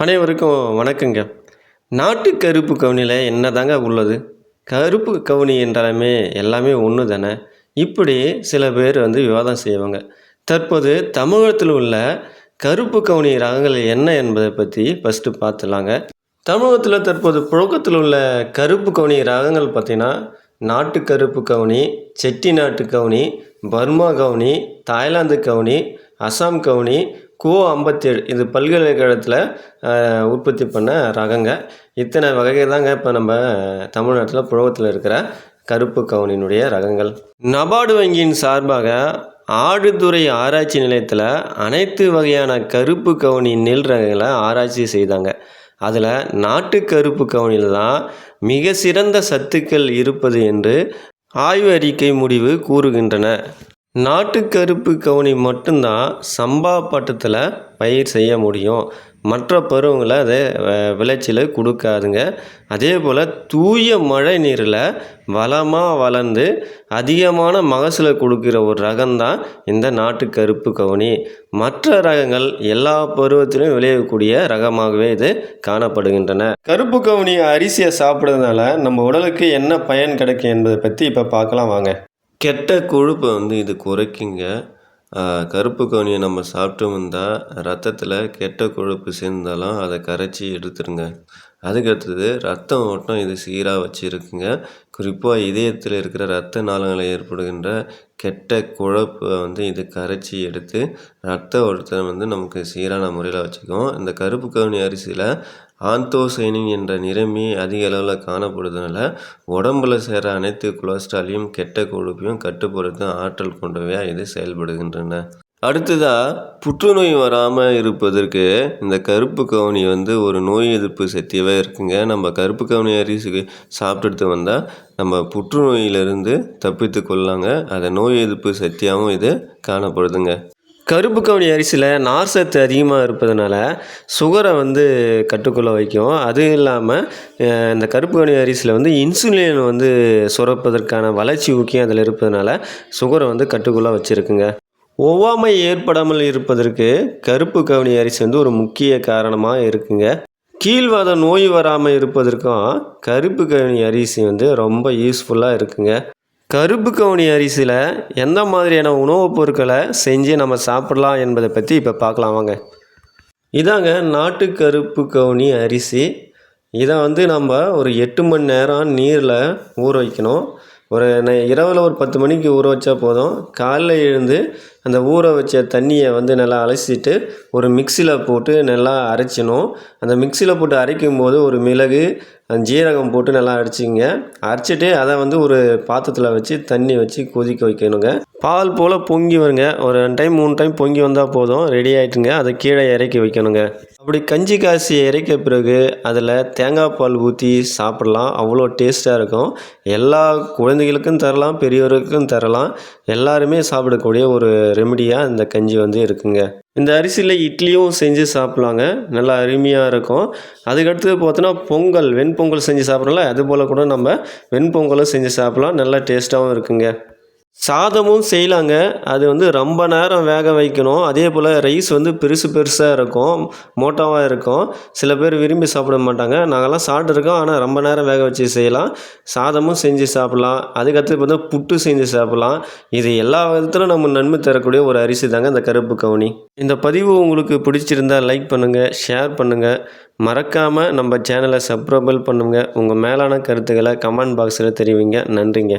அனைவருக்கும் வணக்கங்க. நாட்டு கருப்பு கவுனியில் என்னதாங்க உள்ளது? கருப்பு கவுனி என்றாலுமே எல்லாமே ஒன்று தானே. இப்படி சில பேர் விவாதம் செய்வாங்க. தற்போது தமிழகத்தில் உள்ள கருப்பு கவுனி ரகங்கள் என்ன என்பதை பற்றி ஃபஸ்ட்டு பார்த்துலாங்க. தமிழகத்தில் தற்போது புழக்கத்தில் உள்ள கருப்பு கவுனி ரகங்கள் பார்த்திங்கன்னா, நாட்டு கருப்பு கவுனி, செட்டி நாட்டு கவுனி, பர்மா கவுனி, தாய்லாந்து கவுனி, அசாம் கவுனி, கோ 57 இது பல்கலைக்கழகத்தில் உற்பத்தி பண்ண ரகங்க. இத்தனை வகை தாங்க இப்போ நம்ம தமிழ்நாட்டில் புழக்கத்தில் இருக்கிற கருப்பு கவுனியினுடைய ரகங்கள். நபார்டு வங்கியின் சார்பாக ஆடுதுறை ஆராய்ச்சி நிலையத்தில் அனைத்து வகையான கருப்பு கவுனி நெல் ரகங்களை ஆராய்ச்சி செய்தாங்க. அதில் நாட்டு கருப்பு கவுனியில் தான் மிக சிறந்த சத்துக்கள் இருப்பது என்று ஆய்வு அறிக்கை முடிவு கூறுகின்றன. நாட்டு கருப்பு கவுனி மட்டும்தான் சம்பா பட்டத்தில் பயிர் செய்ய முடியும். மற்ற பருவங்களை அதை விளைச்சலை கொடுக்காதுங்க. அதே போல் தூய மழை நீரில் வளமாக வளர்ந்து அதிகமான மகசூலை கொடுக்குற ஒரு ரகம்தான் இந்த நாட்டு கருப்பு கவுனி. மற்ற ரகங்கள் எல்லா பருவத்திலும் விளையக்கூடிய ரகமாகவே இது காணப்படுகின்றன. கருப்பு கவுனி அரிசியை சாப்பிட்றதுனால நம்ம உடலுக்கு என்ன பயன் கிடைக்கும் என்பதை பற்றி இப்போ பார்க்கலாம் வாங்க. கெட்ட கொழுப்பை இது குறைக்குங்க. கருப்பு கவுனியை நம்ம சாப்பிட்டு வந்தால் ரத்தத்தில் கெட்ட கொழுப்பு சேர்ந்தாலும் அதை கரைச்சி எடுத்துருங்க. அதுக்கடுத்தது ரத்த ஓட்டம் இது சீராக வச்சுருக்குங்க. குறிப்பாக இதயத்தில் இருக்கிற இரத்த நாளங்களில் ஏற்படுகின்ற கெட்ட கொழுப்பை இது கரைச்சி எடுத்து ரத்த ஓட்டத்தை நமக்கு சீரான முறையில் வச்சுக்கும். இந்த கருப்பு கவுனி அரிசியில் ஆந்தோசைனின் என்ற நிறமி அதிக அளவில் காணப்படுறதுனால உடம்புல சேர அனைத்து கொலஸ்ட்ராலையும் கெட்ட கொழுப்பையும் கட்டுப்படுத்தும் ஆற்றல் கொண்டவையாக இது செயல்படுகின்றன. அடுத்ததாக புற்றுநோய் வராமல் இருப்பதற்கு இந்த கருப்பு கவுனி ஒரு நோய் எதிர்ப்பு சக்தியாகவே இருக்குங்க. நம்ம கருப்பு கவுனி அரிசி சாப்பிட்டுட்டு வந்தால் நம்ம புற்றுநோயிலிருந்து தப்பித்து கொள்ளலாங்க. அதை நோய் எதிர்ப்பு சக்தியாகவும் இது காணப்படுதுங்க. கருப்பு கவுனி அரிசியில் நார் சத்து அதிகமாக இருப்பதனால சுகரை கட்டுக்குள்ளே வைக்கும். அதுவும் இல்லாமல் இந்த கருப்பு கவுனி அரிசியில் இன்சுலின் சுரப்பதற்கான வளர்ச்சி ஊக்கியம் அதில் இருப்பதனால சுகரை கட்டுக்குள்ளே வச்சுருக்குங்க. ஒவ்வாமை ஏற்படாமல் இருப்பதற்கு கருப்பு கவுனி அரிசி ஒரு முக்கிய காரணமாக இருக்குங்க. கீழ்வாத நோய் வராமல் இருப்பதற்கும் கருப்பு கவுனி அரிசி ரொம்ப யூஸ்ஃபுல்லாக இருக்குங்க. கருப்பு கவுனி அரிசியில் எந்த மாதிரியான உணவுப் பொருட்களை செஞ்சு நம்ம சாப்பிடலாம் என்பதை பற்றி இப்போ பார்க்கலாம் வாங்க. இதாங்க நாட்டு கருப்பு கவுனி அரிசி. இதை நம்ம ஒரு 8 மணி நேரம் நீரில் ஊற வைக்கணும். இரவில் ஒரு 10 மணிக்கு ஊற வச்சா போதும். காலைல எழுந்து அந்த ஊற வச்ச தண்ணியை நல்லா அலசிட்டு ஒரு மிக்சியில் போட்டு நல்லா அரைச்சிடணும். அந்த மிக்சியில் போட்டு அரைக்கும் போது ஒரு மிளகு ஜீரகம் போட்டு நல்லா அரைச்சிங்க. அரைச்சிட்டு அதை ஒரு பாத்திரத்தில் வச்சு தண்ணி வச்சு கொதிக்க வைக்கணுங்க. பால் போல் பொங்கி வருங்க. ஒரு 2 டைம் 3 டைம் பொங்கி வந்தால் போதும், ரெடி ஆகிட்டுங்க. அதை கீழே இறக்கி வைக்கணுங்க. அப்படி கஞ்சி காசி இறக்க பிறகு அதில் தேங்காய் பால் ஊற்றி சாப்பிட்லாம். அவ்வளோ டேஸ்ட்டாக இருக்கும். எல்லா குழந்தைகளுக்கும் தரலாம், பெரியவர்களுக்கும் தரலாம். எல்லாருமே சாப்பிடக்கூடிய ஒரு ரெமடியாக இந்த கஞ்சி இருக்குங்க. இந்த அரிசியில் இட்லியும் செஞ்சு சாப்பிட்லாங்க. நல்லா அருமையாக இருக்கும். அதுக்கடுத்து பார்த்தோன்னா பொங்கல், வெண்பொங்கல் செஞ்சு சாப்பிட்றோம்ல, அதுபோல் கூட நம்ம வெண்பொங்கலும் செஞ்சு சாப்பிட்லாம். நல்லா டேஸ்ட்டாகவும் இருக்குங்க. சாதமும் செய்யலாங்க. அது ரொம்ப நேரம் வேக வைக்கணும். அதே போல் ரைஸ் பெருசு பெருசாக இருக்கும், மோட்டாவாக இருக்கும். சில பேர் விரும்பி சாப்பிட மாட்டாங்க. நாங்கள்லாம் சாப்பிட்ருக்கோம். ஆனால் ரொம்ப நேரம் வேக வச்சு செய்யலாம். சாதமும் செஞ்சு சாப்பிட்லாம். அதுக்கடுத்து பார்த்தா புட்டு செஞ்சு சாப்பிட்லாம். இது எல்லா விதத்திலும் நம்ம நன்மை தரக்கூடிய ஒரு அரிசி தாங்க இந்த கருப்பு கவுனி. இந்த பதிவு உங்களுக்கு பிடிச்சிருந்தால் லைக் பண்ணுங்கள், ஷேர் பண்ணுங்கள். மறக்காமல் நம்ம சேனலை சப்ஸ்கிரைப் பண்ணுங்கள். உங்கள் மேலான கருத்துக்களை கமெண்ட் பாக்ஸில் தெரிவிங்க. நன்றிங்க.